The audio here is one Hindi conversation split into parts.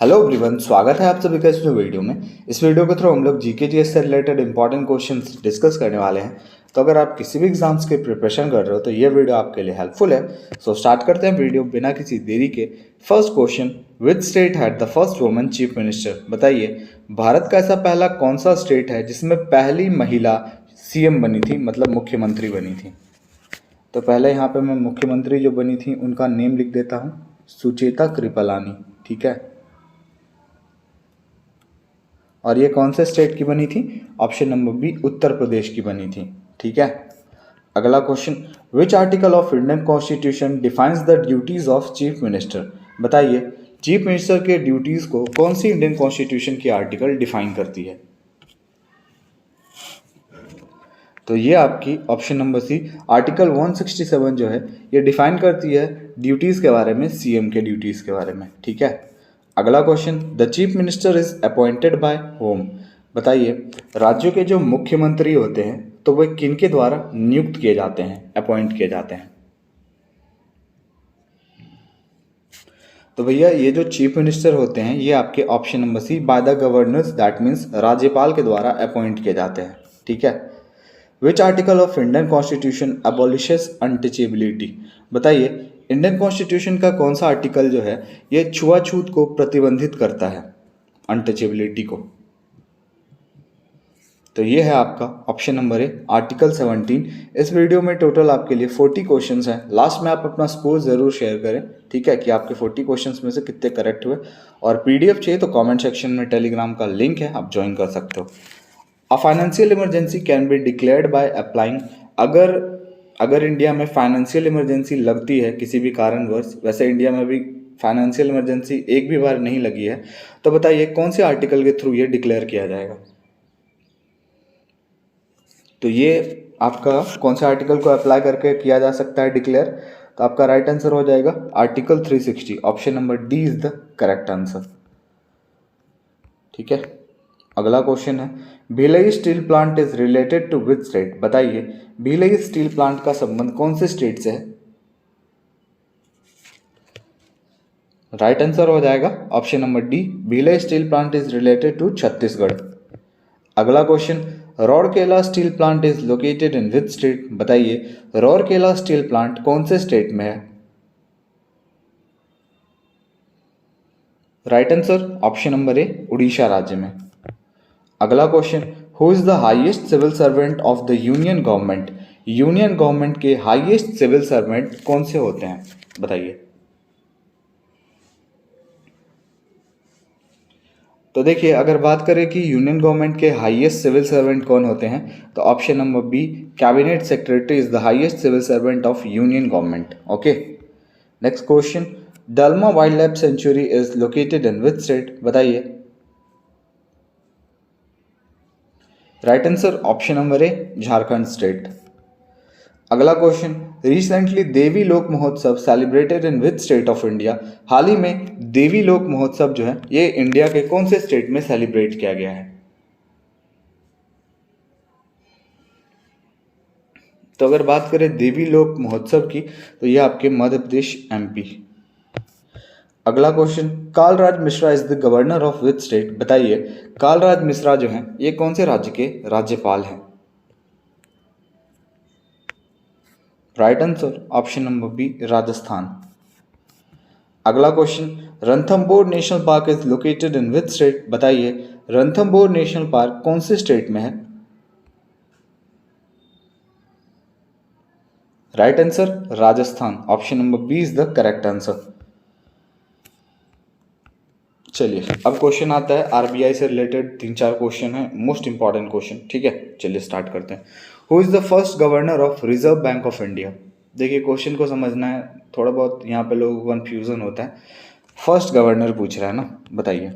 हेलो एवरीवन, स्वागत है आप सभी का इस वीडियो में। इस वीडियो के थ्रू हम लोग जीके जीएस से रिलेटेड इंपॉर्टेंट क्वेश्चंस डिस्कस करने वाले हैं। तो अगर आप किसी भी एग्जाम्स की प्रिपरेशन कर रहे हो तो ये वीडियो आपके लिए हेल्पफुल है। सो स्टार्ट करते हैं वीडियो बिना किसी देरी के। First question, which state had the first woman chief minister? बताइए, भारत का ऐसा पहला कौन सा स्टेट है जिसमें पहली महिला सीएम बनी थी, मतलब मुख्यमंत्री बनी थी? तो पहले यहाँ पे मैं मुख्यमंत्री जो बनी थी उनका नेम लिख देता हूँ, सुचेता कृपलानी। ठीक है, और ये कौन से स्टेट की बनी थी? Option number B, Uttar Pradesh की बनी थी। ठीक है, अगला question, which article of Indian constitution defines the duties of chief minister? बताइए, चीफ मिनिस्टर के ड्यूटीज को कौन सी इंडियन कॉन्स्टिट्यूशन की आर्टिकल डिफाइन करती है? तो ये आपकी ऑप्शन नंबर सी, आर्टिकल 167 जो है ये डिफाइन करती है ड्यूटीज के बारे में, सीएम के ड्यूटीज के बारे में। ठीक है, अगला question, the chief minister is appointed by home? बताइए, राज्यों के जो मुख्यमंत्री होते हैं तो वे किनके द्वारा नियुक्त किए जाते हैं, अपॉइंट किए जाते हैं? तो भैया ये जो चीफ मिनिस्टर होते हैं ये आपके option number C, by the governors, that means राज्यपाल के द्वारा अपॉइंट किए जाते हैं। ठीक है, which article of Indian constitution abolishes untouchability? बताइए, इंडियन कॉन्स्टिट्यूशन का कौन सा आर्टिकल जो है ये छुआछूत को प्रतिबंधित करता है, अनटचेबिलिटी को? तो ये है आपका ऑप्शन नंबर ए, आर्टिकल 17। इस वीडियो में टोटल आपके लिए 40 क्वेश्चंस हैं। लास्ट में आप अपना स्कोर ज़रूर शेयर करें, ठीक है, कि आपके 40 क्वेश्चंस में से कितने करेक्ट हुए। और पीडीएफ चाहिए तो कमेंट सेक्शन में टेलीग्राम का लिंक है, आप ज्वाइन कर सकते हो। A financial emergency can be declared by applying? अगर इंडिया में फाइनेंशियल इमरजेंसी लगती है किसी भी कारणवश, वैसे इंडिया में भी फाइनेंशियल इमरजेंसी एक भी बार नहीं लगी है, तो बताइए कौन से आर्टिकल के थ्रू ये डिक्लेयर किया जाएगा? तो ये आपका कौन से आर्टिकल को अप्लाई करके किया जा सकता है डिक्लेयर? तो आपका राइट आंसर हो जाएगा article 360। Option number D is the correct answer. ठीक है, अगला क्वेश्चन है, Bhilai steel plant is related to which state? बताइए, भिलाई स्टील प्लांट का संबंध कौन से स्टेट से है? राइट आंसर हो जाएगा option number D, Bhilai steel plant is related to Chhattisgarh. अगला question, Rourkela steel plant is located in which state? बताइए, रौरकेला स्टील प्लांट कौन से स्टेट में है? Right answer option number A, Orissa राज्य में। अगला question, who is the highest civil servant of the union government? Union government के हाईएस्ट सिविल सर्वेंट कौन से होते हैं? बताइए। तो देखिए, अगर बात करें कि यूनियन गवर्नमेंट के हाईएस्ट सिविल सर्वेंट कौन होते हैं, तो option number B, cabinet secretary is the highest civil servant of union government. Okay, next question, Dalma wild life sanctuary is located in which state? बताइए। Right answer option number A, Jharkhand state. अगला question, recently Devi Lok Mahotsav celebrated in which state of India? हाल ही में देवी लोक महोत्सव जो है ये इंडिया के कौन से स्टेट में सेलिब्रेट किया गया है? तो अगर बात करें देवी लोक महोत्सव की तो यह आपके मध्य प्रदेश, एमपी। अगला question, Kalraj Mishra is the governor of which state? बताइए, कालराज मिश्रा जो हैं ये कौन से राज्य के राज्यपाल हैं? Right answer option number B, Rajasthan. अगला question, Ranthambore national park is located in which state? बताइए, रणथंबोर नेशनल पार्क कौन से स्टेट में है? Right answer Rajasthan, option number B is the correct answer. चलिए, अब क्वेश्चन आता है आरबीआई से रिलेटेड, 3-4 क्वेश्चन है, मोस्ट इंपॉर्टेंट क्वेश्चन। ठीक है, चलिए स्टार्ट करते हैं। Who is the first governor of Reserve Bank of India? देखिए, क्वेश्चन को समझना है, थोड़ा बहुत यहाँ पे लोगों को कन्फ्यूजन होता है। फर्स्ट गवर्नर पूछ रहा है ना, बताइए।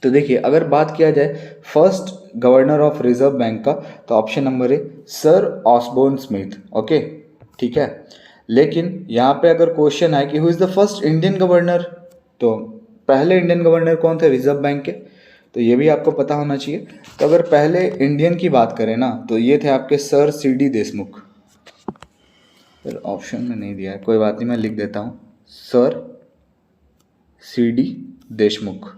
तो देखिए, अगर बात किया जाए first governor of Reserve bank का, तो ऑप्शन नंबर ए, सर ऑसबोर्न स्मिथ। ओके, ठीक है, लेकिन यहाँ पे अगर क्वेश्चन है कि who is the first Indian governor, तो पहले इंडियन गवर्नर कौन थे रिजर्व बैंक के? तो ये भी आपको पता होना चाहिए। तो अगर पहले इंडियन की बात करें ना, तो ये थे आपके सर सीडी देशमुख। फिर ऑप्शन में नहीं दिया है, कोई बात नहीं, मैं लिख देता हूँ, सर सीडी देशमुख।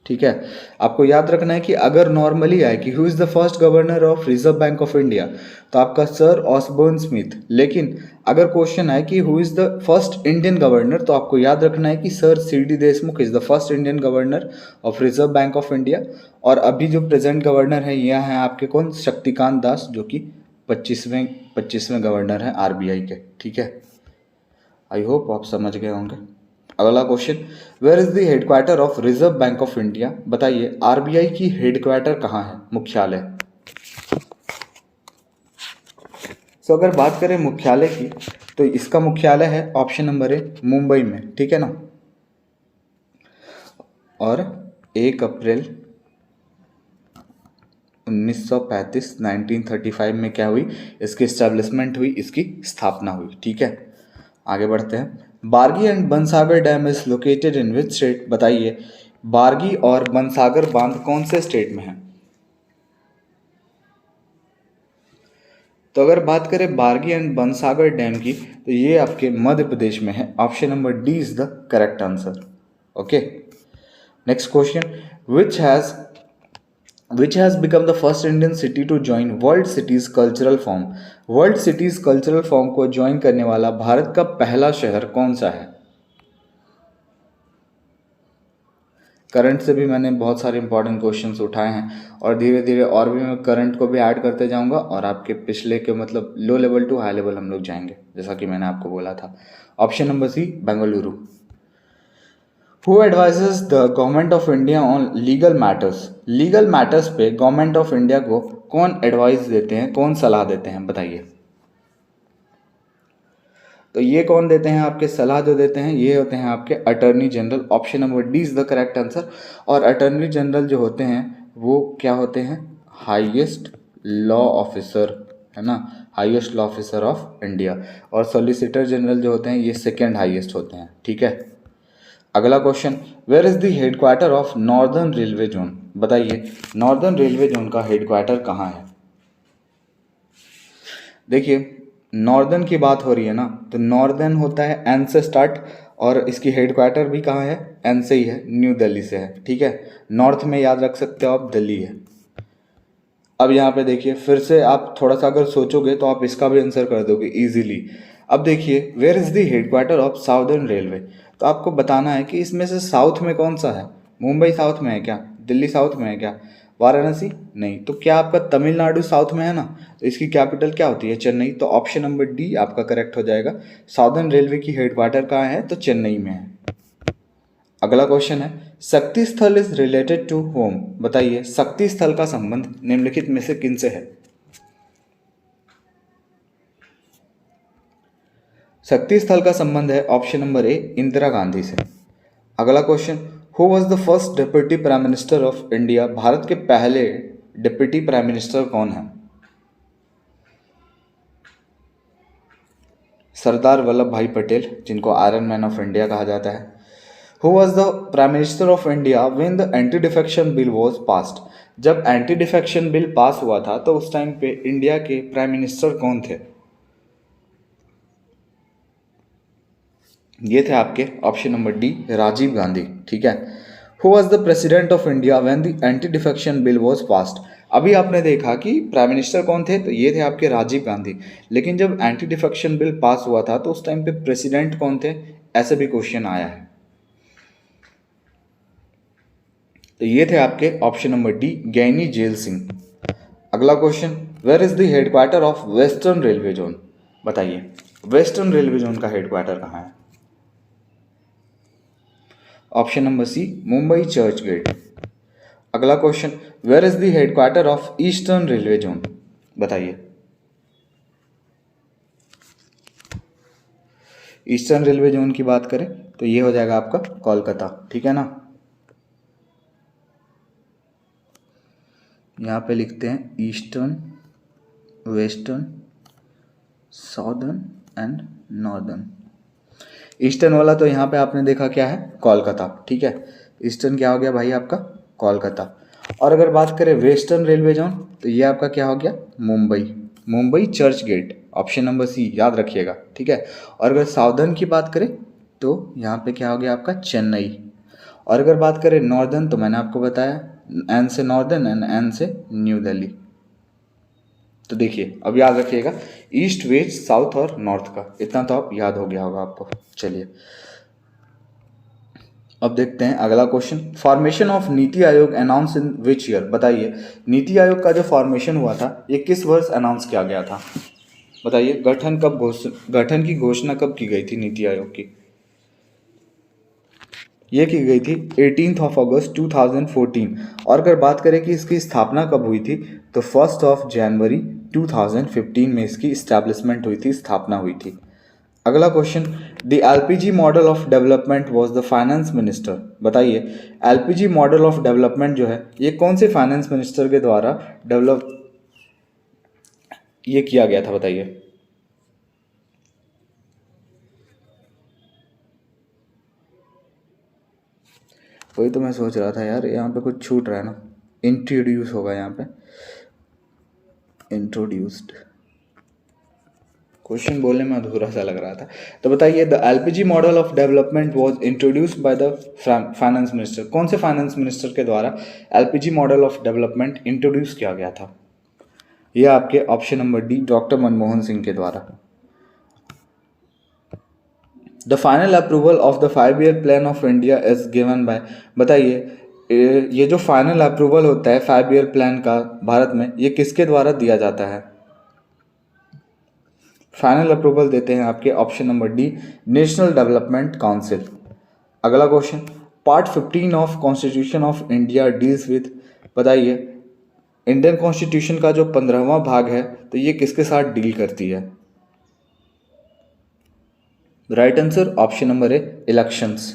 ठीक है, आपको याद रखना है कि अगर नॉर्मली आए कि who is the first governor of Reserve Bank of India, तो आपका सर ऑसबोर्न स्मिथ। लेकिन अगर क्वेश्चन आए कि who is the first Indian governor, तो आपको याद रखना है कि sir CD. Deshmukh is the first Indian governor of Reserve Bank of India. और अभी जो प्रेजेंट गवर्नर है यह हैं आपके कौन, शक्तिकांत दास, जो कि 25वें गवर्नर हैं आरबीआई के। ठीक है, आई होप आप समझ गए होंगे। अगला question, where is the headquarter of Reserve Bank of India? बताइए आरबीआई की हेडक्वार्टर कहाँ है, मुख्यालय। सो अगर बात करें मुख्यालय की, तो इसका मुख्यालय है ऑप्शन नंबर ए मुंबई में। ठीक है ना, और 1 अप्रैल 1935 में क्या हुई, इसकी एस्टेब्लिशमेंट हुई, इसकी स्थापना हुई। ठीक है, आगे बढ़ते हैं। Bargi and Bansagar dam is located in which state? बताइए बारगी और बनसागर बांध कौन से स्टेट में है? तो अगर बात करें बारगी एंड बनसागर डैम की, तो ये आपके मध्य प्रदेश में है। Option number D is the correct answer. Okay, next question, which has become the first Indian city to join World Cities Cultural Forum? World cities cultural form को ज्वाइन करने वाला भारत का पहला शहर कौन सा है? करंट से भी मैंने बहुत सारे इंपॉर्टेंट क्वेश्चंस उठाए हैं, और धीरे धीरे और भी मैं करंट को भी ऐड करते जाऊंगा, और आपके पिछले के मतलब low level to high level हम लोग जाएंगे, जैसा कि मैंने आपको बोला था। Option number C Bengaluru. Who advises the government of India on legal matters? Legal matters पे गवर्नमेंट ऑफ इंडिया को कौन एडवाइस देते हैं, कौन सलाह देते हैं? बताइए। तो ये कौन देते हैं आपके सलाह जो देते हैं, ये होते हैं आपके attorney general. Option number D is the correct answer. और अटर्नी जनरल जो होते हैं वो क्या होते हैं, हाईएस्ट लॉ ऑफिसर, है ना, highest law officer of India. और सॉलिसिटर जनरल जो होते हैं ये सेकेंड हाईएस्ट होते हैं। ठीक है, अगला question, where is the headquarter of northern railway zone? बताइए नॉर्दर्न रेलवे जोन का हेडक्वार्टर कहाँ है? देखिए नॉर्दर्न की बात हो रही है ना, तो नॉर्दर्न होता है एन से स्टार्ट, और इसकी हेडक्वार्टर भी कहाँ है, एन से ही है, न्यू दिल्ली से है। ठीक है, नॉर्थ में याद रख सकते हो आप, दिल्ली है। अब यहाँ पे देखिए फिर से आप थोड़ा सा अगर सोचोगे तो आप इसका भी आंसर कर दोगे इजीली। अब देखिए where is the headquarter of southern railway? तो आपको बताना है कि इसमें से साउथ में कौन सा है। मुंबई साउथ में है क्या, दिल्ली साउथ में है क्या, वाराणसी नहीं, तो क्या आपका तमिलनाडु साउथ में है ना, तो इसकी कैपिटल क्या होती है, चेन्नई। तो ऑप्शन नंबर डी आपका करेक्ट हो जाएगा। साउदर्न रेलवे की हेडक्वार्टर कहाँ है, तो चेन्नई में है। अगला क्वेश्चन है, शक्ति स्थल इज रिलेटेड टू होम? बताइए शक्ति स्थल का संबंध निम्नलिखित में से किन से है? शक्ति स्थल का संबंध है ऑप्शन नंबर ए इंदिरा गांधी से। अगला question, who was the first deputy prime minister of India? Bharat के पहले डिप्टी प्राइम मिनिस्टर कौन है? सरदार वल्लभ भाई पटेल, जिनको आयरन मैन ऑफ इंडिया कहा जाता है। Who was the prime minister of India when the anti defection bill was passed? जब एंटी डिफेक्शन बिल पास हुआ था तो उस टाइम पे इंडिया के प्राइम मिनिस्टर कौन थे? ये थे आपके option number D Rajiv Gandhi. ठीक है, who was the president of India when the anti defection bill was passed? अभी आपने देखा कि प्राइम मिनिस्टर कौन थे, तो ये थे आपके राजीव गांधी। लेकिन जब एंटी डिफेक्शन बिल पास हुआ था तो उस टाइम पे प्रेसिडेंट कौन थे, ऐसे भी क्वेश्चन आया है। तो ये थे आपके option number D Gyani Zail Singh. अगला question, where is the headquarter of western railway zone? बताइए वेस्टर्न रेलवे जोन का हेडक्वार्टर कहाँ है? Option number C Mumbai Churchgate. अगला question, where is the headquarter of eastern railway zone? बताइए ईस्टर्न रेलवे जोन की बात करें तो ये हो जाएगा आपका कोलकाता। ठीक है ना, यहाँ पे लिखते हैं eastern, western, southern and northern. Eastern वाला तो यहाँ पे आपने देखा क्या है, कोलकाता। ठीक है, ईस्टर्न क्या हो गया भाई आपका, कोलकाता। और अगर बात करें वेस्टर्न रेलवे जोन तो ये आपका क्या हो गया, Mumbai, Mumbai Churchgate. Option number C याद रखिएगा, ठीक है। और अगर साउदर्न की बात करें तो यहाँ पे क्या हो गया आपका चेन्नई। और अगर बात करें नॉर्दर्न तो मैंने आपको बताया एन से नॉर्दर्न एंड एन से न्यू दिल्ली। तो देखिए अब याद रखिएगा ईस्ट वेस्ट साउथ और नॉर्थ का, इतना तो आप याद हो गया होगा आपको। चलिए अब देखते हैं अगला question. Formation of NITI Aayog announce in which year, बताइए नीति आयोग का जो फॉर्मेशन हुआ था ये किस वर्ष अनाउंस किया गया था, बताइए। गठन की घोषणा कब की गई थी नीति आयोग की, ये की गई थी 18 अगस्त 2014। और अगर बात करें कि इसकी स्थापना कब हुई थी तो 1 जनवरी 2015 में इसकी इस्टेब्लिशमेंट हुई थी, स्थापना हुई थी। अगला question, the LPG model of development was the finance minister, बताइए एलपीजी मॉडल ऑफ डेवलपमेंट जो है ये कौन से फाइनेंस मिनिस्टर के द्वारा डेवलप ये किया गया था, बताइए। वही तो मैं सोच रहा था यार, यहाँ पे कुछ छूट रहा है ना। इंट्रोड्यूस होगा यहाँ पे, इंट्रोड्यूस्ड। क्वेश्चन बोलने में अधूरा सा लग रहा था। तो बताइए the LPG model of development was introduced by the finance minister, कौन से फाइनेंस मिनिस्टर के द्वारा LPG model of development introduce किया गया था, यह आपके option number D doctor Manmohan Singh के द्वारा। The final approval of the 5 year plan of India is given by, बताइए ये जो फाइनल अप्रूवल होता है 5 ईयर प्लान का भारत में, ये किसके द्वारा दिया जाता है, फाइनल अप्रूवल देते हैं आपके option number D national development council. अगला question, part 15 of constitution of India deals with, बताइए इंडियन कॉन्स्टिट्यूशन का जो 15वां भाग है तो ये किसके साथ डील करती है, right answer option number A elections.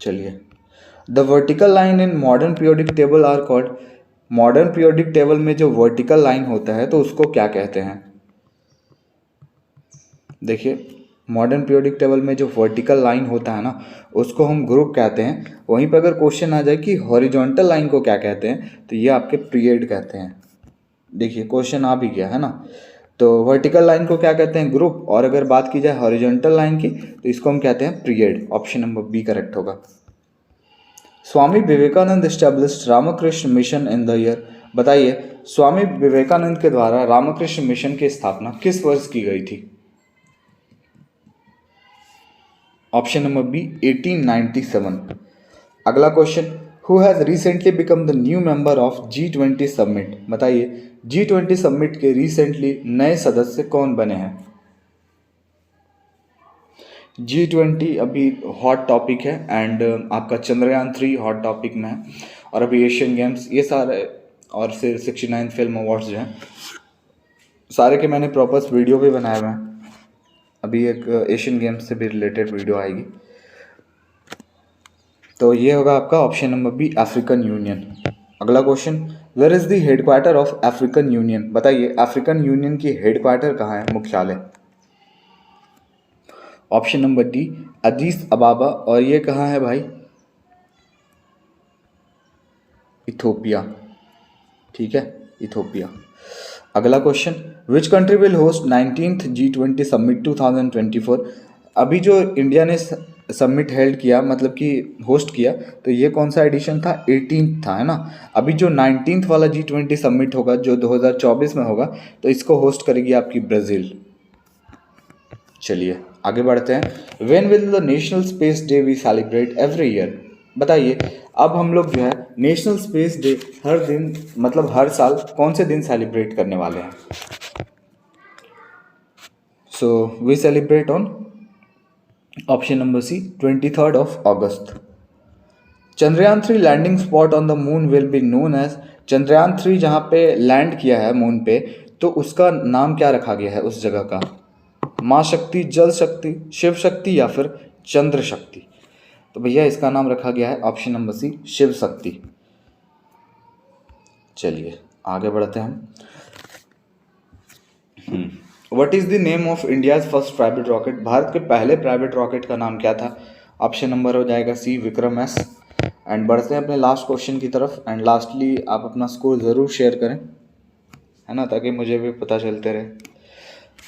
चलिए the vertical line in modern periodic table are called, modern periodic table में जो वर्टिकल लाइन होता है तो उसको क्या कहते हैं, देखिए मॉडर्न पीरियोडिक टेबल में जो वर्टिकल लाइन होता है ना उसको हम ग्रुप कहते हैं। वहीं पर अगर क्वेश्चन आ जाए कि हॉरिजॉन्टल लाइन को क्या कहते हैं तो ये आपके पीरियड कहते हैं। देखिए क्वेश्चन आ भी गया है ना, तो वर्टिकल लाइन को क्या कहते हैं, ग्रुप। और अगर बात की जाए हॉरिजॉन्टल लाइन की तो इसको हम कहते हैं period, option number B correct होगा। Swami Vivekananda established Ramakrishna mission in the year, बताइए स्वामी विवेकानंद के द्वारा रामकृष्ण मिशन की स्थापना किस वर्ष की गई थी, ऑप्शन नंबर बी 1897। अगला question, who has recently become the new member of G20 summit, बताइए G20 समिट के रिसेंटली नए सदस्य कौन बने हैं। G20 अभी हॉट टॉपिक है एंड आपका चंद्रयान 3 हॉट टॉपिक में है, और अभी एशियन गेम्स ये सारे और फिर 69 फिल्म अवार्ड्स जो हैं सारे के मैंने प्रॉपर वीडियो भी बनाए हुए हैं। अभी एक एशियन गेम्स से भी रिलेटेड वीडियो आएगी। तो ये होगा आपका option number B African union. अगला question, where is the headquarter of African union, बताइए अफ्रीकन यूनियन की हेडक्वार्टर कहाँ है, मुख्यालय, option number D Addis Ababa. और ये कहाँ है भाई, इथोपिया, ठीक है इथोपिया। अगला question, which country will host 19th G20 summit 2024, अभी जो इंडिया ने समिट हेल्ड किया मतलब कि होस्ट किया तो ये कौन सा एडिशन था, 18th था, है ना। अभी जो 19th वाला G20 समिट होगा जो 2024 में होगा तो इसको होस्ट करेगी आपकी ब्राज़ील। चलिए आगे बढ़ते हैं। When will the national space day we celebrate every year, बताइए अब हम लोग जो है नेशनल स्पेस डे हर दिन मतलब हर साल कौन से दिन सेलिब्रेट करने वाले हैं। So we celebrate on option number C 23rd August. Chandrayaan 3 landing spot on the moon will be known as, Chandrayaan 3 जहाँ पे लैंड किया है मून पे तो उसका नाम क्या रखा गया है उस जगह का, माँ शक्ति, जल शक्ति, शिव शक्ति या फिर चंद्र शक्ति। तो भैया इसका नाम रखा गया है ऑप्शन नंबर सी शिव शक्ति। चलिए आगे बढ़ते हैं हम। What is the name of India's first private rocket, Bharat के पहले प्राइवेट रॉकेट का नाम क्या था, ऑप्शन नंबर हो जाएगा सी विक्रम एस। एंड बढ़ते हैं अपने लास्ट क्वेश्चन की तरफ एंड लास्टली आप अपना स्कोर ज़रूर शेयर करें। है ना, ताकि मुझे भी पता चलते रहे।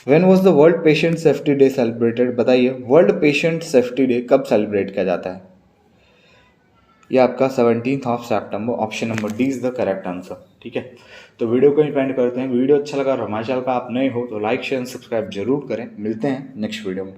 When was the world patient safety day celebrated, बताइए वर्ल्ड पेशेंट सेफ्टी डे कब सेलिब्रेट किया जाता है? ये आपका 17 सितंबर, option number D is the correct answer. ठीक है, तो वीडियो को एंड करते हैं। वीडियो अच्छा लगा और हमारे चैनल पर आप नए हो तो लाइक शेयर सब्सक्राइब जरूर करें। मिलते हैं नेक्स्ट वीडियो में।